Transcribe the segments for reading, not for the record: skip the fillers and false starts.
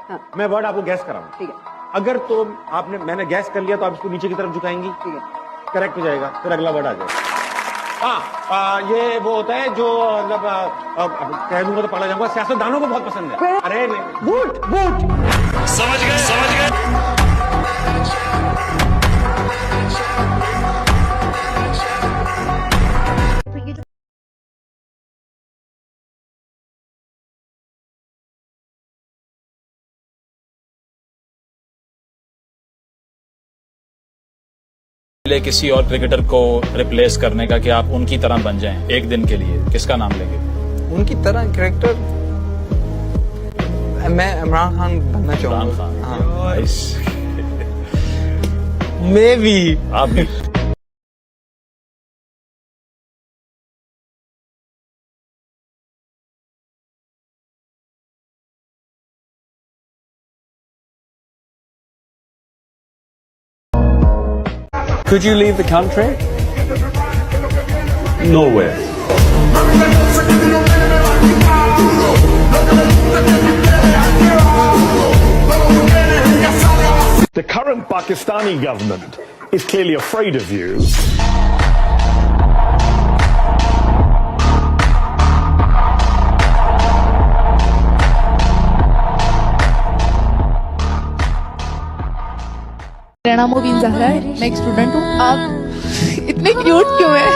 हाँ। मैं वर्ड आपको गैस कराऊं, ठीक है, अगर तो मैंने गैस कर लिया तो आप इसको नीचे की तरफ झुकाएंगी, ठीक है। करेक्ट हो जाएगा, फिर अगला वर्ड आ जाएगा। ये वो होता है जो मतलब कह दूंगा तो पढ़ा जाऊंगा, सियासतदानों को बहुत पसंद है। अरे नहीं, बूट बूट। समझ गए, समझ गए। किसी और क्रिकेटर को रिप्लेस करने का कि आप उनकी तरह बन जाएं एक दिन के लिए, किसका नाम लेंगे? उनकी तरह क्रिकेटर मैं इमरान खान बनना चाहूंगा। इमरान खान, हाँ। नाइस। मैं भी आप भी। Could you leave the country? Nowhere. The current Pakistani government is clearly afraid of you. मेरा नाम मुबीन ज़हरा है, मैं एक स्टूडेंट हूँ। आप इतने क्यूट क्यों हैं?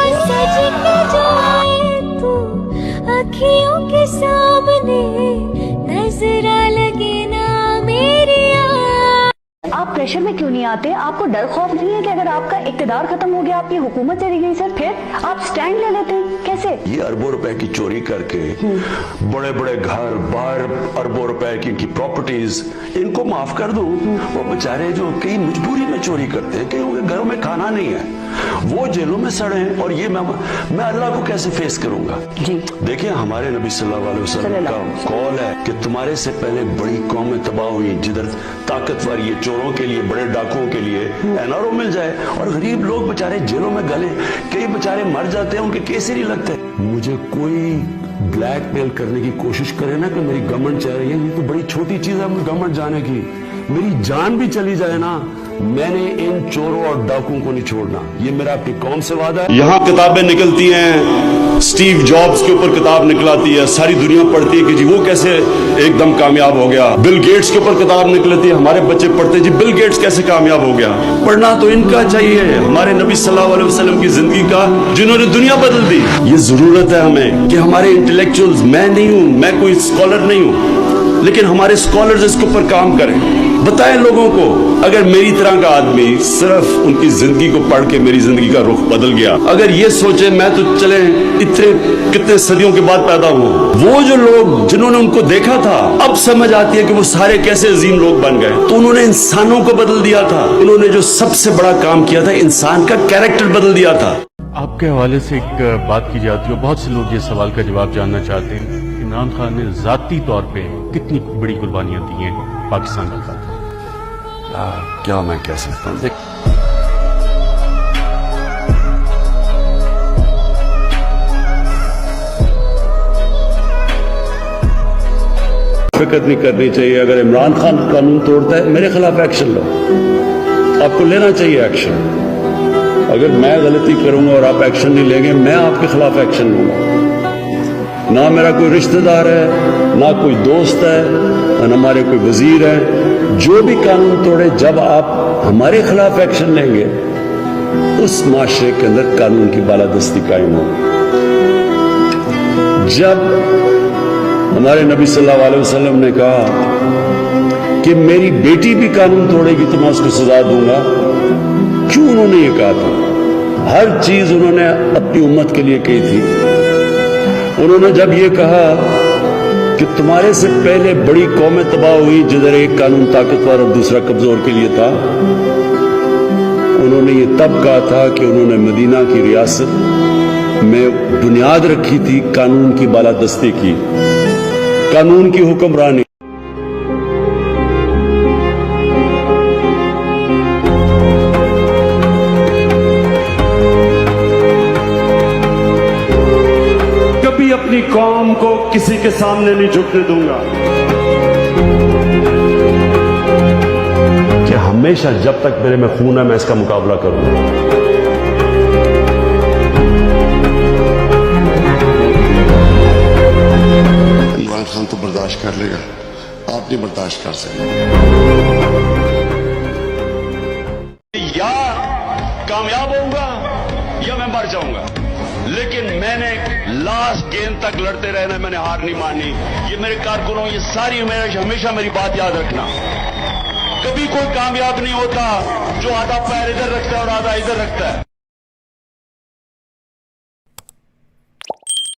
अखियों के सामने नजर लगे ना मेरी। आप प्रेशर में क्यों नहीं आते? आपको डर खौफ नहीं है कि अगर आपका इक़्तिदार खत्म हो गया, आपकी हुकूमत चली गई सर, फिर आप स्टैंड ले लेते हैं? कैसे? ये अरबों रुपए की चोरी करके बड़े बड़े घर, बाहर अरबों रुपए की इनकी प्रॉपर्टीज, इनको माफ कर दूं। वो बेचारे जो कई मजबूरी में चोरी करते हैं, कई उनके घरों में खाना नहीं है, वो जेलों में सड़े हैं, और ये मैं अल्लाह को कैसे फेस करूंगा? जी देखिए, हमारे नबी सल्लल्लाहु अलैहि वसल्लम का कौल है कि तुम्हारे से पहले बड़ी कौमें तबाह हुई, जिधर ताकतवर ये चोरों के लिए, बड़े डाकुओं के लिए एनआरओ मिल जाए, और गरीब लोग बेचारे जेलों में गले, कई बेचारे मर जाते हैं, उनके केस ही नहीं लगते। मुझे कोई ब्लैकमेल करने की कोशिश करे ना कि मेरी गवर्नमेंट चाह रही है, ये तो बड़ी छोटी चीज है गवर्नमेंट जाने की। मेरी जान भी चली जाए ना, मैंने इन चोरों और डाकुओं को नहीं छोड़ना, ये मेरा अपनी कौम से वादा है। यहाँ किताबें निकलती हैं, स्टीव जॉब्स के ऊपर किताब निकलाती है, सारी दुनिया पढ़ती है कि जी वो कैसे एकदम कामयाब हो गया। बिल गेट्स के ऊपर किताब निकलती है, हमारे बच्चे पढ़ते जी बिल गेट्स कैसे कामयाब हो गया। पढ़ना तो इनका चाहिए, हमारे नबी सल्लल्लाहु अलैहि वसल्लम की जिंदगी का, जिन्होंने दुनिया बदल दी। ये जरूरत है हमें कि हमारे इंटेलेक्चुअल्स, मैं नहीं हूं, मैं कोई स्कॉलर नहीं हूं, लेकिन हमारे स्कॉलर्स इसके ऊपर काम करें, बताएं लोगों को। अगर मेरी तरह का आदमी सिर्फ उनकी जिंदगी को पढ़ के मेरी जिंदगी का रुख बदल गया, अगर ये सोचे मैं तो चले इतने कितने सदियों के बाद पैदा हुआ, वो जो लोग जिन्होंने उनको देखा था, अब समझ आती है कि वो सारे कैसे अजीम लोग बन गए। तो उन्होंने इंसानों को बदल दिया था, उन्होंने जो सबसे बड़ा काम किया था, इंसान का कैरेक्टर बदल दिया था। आपके हवाले से एक बात की जाती है, बहुत से लोग ये सवाल का जवाब जानना चाहते हैं, इमरान खान ने जाती तौर पे कितनी बड़ी कुर्बानियां दी हैं पाकिस्तान की खातिर? क्या मैं कह सकता हूँ, फिक्र नहीं करनी चाहिए। अगर इमरान खान कानून तोड़ता है, मेरे खिलाफ एक्शन लो, आपको लेना चाहिए एक्शन। अगर मैं गलती करूंगा और आप एक्शन नहीं लेंगे, मैं आपके खिलाफ एक्शन लूंगा। ना मेरा कोई रिश्तेदार है, ना कोई दोस्त है, ना हमारे कोई वजीर है। जो भी कानून तोड़े, जब आप हमारे खिलाफ एक्शन लेंगे, उस माशरे के अंदर कानून की बालादस्ती कायम होगी। जब हमारे नबी सल्लल्लाहु अलैहि वसल्लम ने कहा कि मेरी बेटी भी कानून तोड़ेगी तो मैं उसको सजा दूंगा, क्यों उन्होंने ये कहा था? हर चीज उन्होंने अपनी उम्मत के लिए कही थी। उन्होंने जब ये कहा कि तुम्हारे से पहले बड़ी कौमें तबाह हुई, जिधर एक कानून ताकतवर और दूसरा कमजोर के लिए था, उन्होंने ये तब कहा था कि उन्होंने मदीना की रियासत में बुनियाद रखी थी कानून की बालादस्ती की, कानून की हुक्मरानी। अपनी कौम को किसी के सामने नहीं झुकने दूंगा। हमेशा जब तक मेरे में खून है मैं इसका मुकाबला करूंगा। इमरान खान तो बर्दाश्त कर लेगा, आप नहीं बर्दाश्त कर सकते। या कामयाब होऊंगा या मैं मर जाऊंगा, लेकिन मैंने लास्ट गेंद तक लड़ते रहना, मैंने हार नहीं मानी। ये मेरे कारकुनों, ये सारी हमेशा मेरी बात याद रखना। कभी कोई कामयाब नहीं होता जो आधा पैर इधर रखता है और आधा इधर रखता है।